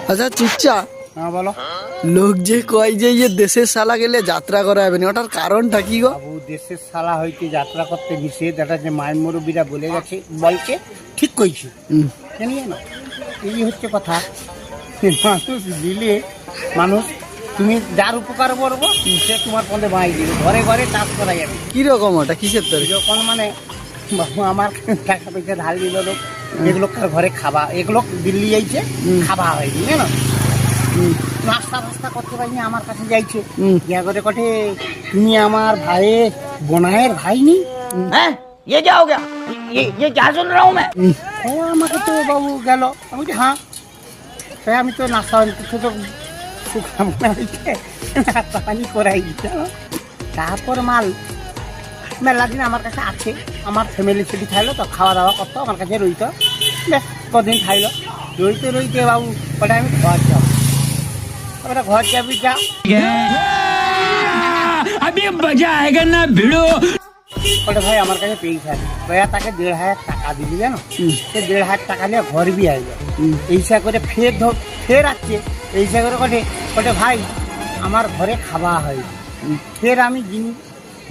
আচ্ছা চিচ্চা, হ্যাঁ বলো। লোক যে কয় যে এই দেশের সালা গেলে যাত্রা করা হবে না, ওটার কারণটা কি গো? বাবু দেশের সালা হইতে যাত্রা করতে নিষেধ, এটা যে মায়ের মুরব্বীরা বলে গেছে, বলছে ঠিক কইছি, জানিয়ে না। এই হচ্ছে কথা। মানুষ দিলে মানুষ, তুমি যার উপকার করবো সে তোমার পদে বাঁই দিবে, ঘরে ঘরে চাষ করা যাবে। কিরকম ওটা, কিসের তৈরি? যখন মানে বাবু আমার টাকা পয়সা ধার দিল লোক, এগুলো ঘরে খাবা, এগুলো দিল্লি যাইছে খাবা হয়নি, জানো। নাস্তা ফাস্তা করতে পারিনি, আমার কাছে যাইছে ইয়া করে কটে, তুমি আমার ভাইয়ের বোনায়ের ভাই নি? हैं? ये क्या हो गया? ये क्या सुन रहा हूँ मैं? ও আমাকে তো বাবু গেল, আমি বলছি হ্যাঁ। সে আমি তো নাস্তা তো সুখামনা হইছে, নাস্তা পানি করাই দিতে। তারপর মাল মেলা দিন আমার কাছে আছে, আমার ফ্যামিলি সেটি খাইলো তো, খাওয়া দাওয়া করতো আমার কাছে রইতো, বেশ কদিন খাইলো। রইতে রইতে বাবু ওটা আমি ঘর যাবো, ওটা ঘর যাবি যা। अभी मजा आएगा ना भिड़ो। ওটা ভাই আমার কাছে পয়সা নেই, ভাইয়া তাকে 1,500 টাকা দিলি, জানো। সে 1,500 টাকা নিয়ে ঘর বি আইলো, এইসা করে ফের আসছে, এইসা করে কটে কটে ভাই আমার ঘরে খাওয়া হয়। ফের আমি জিনিস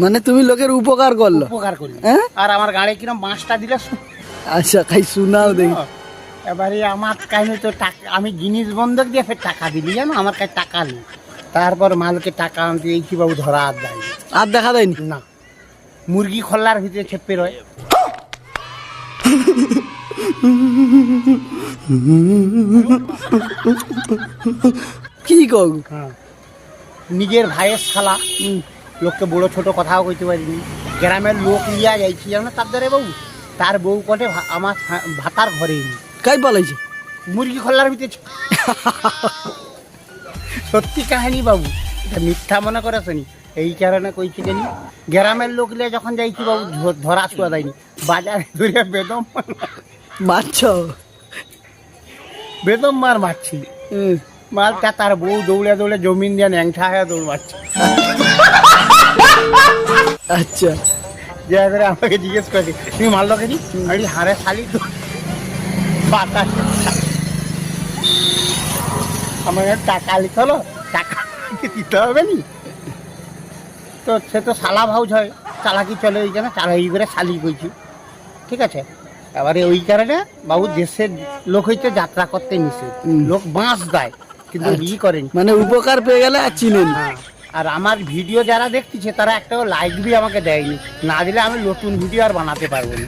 মানে তুমি লোকের উপকার করলো? উপকার করি। হ্যাঁ? আর আমার গাড়ি কিরম 5টা দিলে আচ্ছা খাই শোনাও দেখি। এবারে আমার কাছে তো টাকা, আমি জিনিস বন্ধক দিয়ে ফের টাকা দিলি, জানো, আমার কাছে টাকা নেই। তারপর মালকে টাকা আনতে এই কি বাবু ধরা আর দেয় আর দেখা দেয়নি? না, মুরগি খোল্লার ভিতরে চেপে রয়। কি কর? হ্যাঁ, নিজের ভাইয়ের শালা, লোককে বড় ছোট কথাও কইতে পারিনি। গ্রামের লোক লিয়া যাইছি, জানো তার ধরে বাবু, তার বউ কটে আমার ভাতার ঘরে নি কাই পালাইছে? মুরগি খোল্লার ভিতরে। সত্যি কাহিনী বাবু, এটা মিথ্যা মনে করেছ নি? এই কারণে কইছি জানি, গ্রামের লোক লিয়া যখন যাইছি বাবু ধরা ছোঁয়া দেয়নি, বাজারে ধরে বেদম মার মারছি। মালটা তার বউ দৌড়ে দৌড়ে জমিন দিয়ে ন্যাংঠা হয়ে দৌড় মারছে। আচ্ছা, যে করে আমাকে জিজ্ঞেস করে তুমি মারলো কেনি, আমি হারে শালি তো বাতাস। আমার টাকা লিখলো, টাকা দিতে হবে নি তো, সে তো শালা ভাউজ হয়, চালাকি চলে ওই জন্য চালাই করে শালি কইছি, ঠিক আছে। এবারে ওই কারণে বাবু দেশের লোক হইতে যাত্রা করতে নিষেধ, লোক বাঁশ দেয় কিন্তু ই করেনি, মানে উপকার পেয়ে গেলে আর চিনেন। হ্যাঁ। আর আমার ভিডিও যারা দেখতেছে তারা একটাও লাইক বি আমাকে দেয়নি, না দিলে আমি নতুন ভিডিও আর বানাতে পারবো না।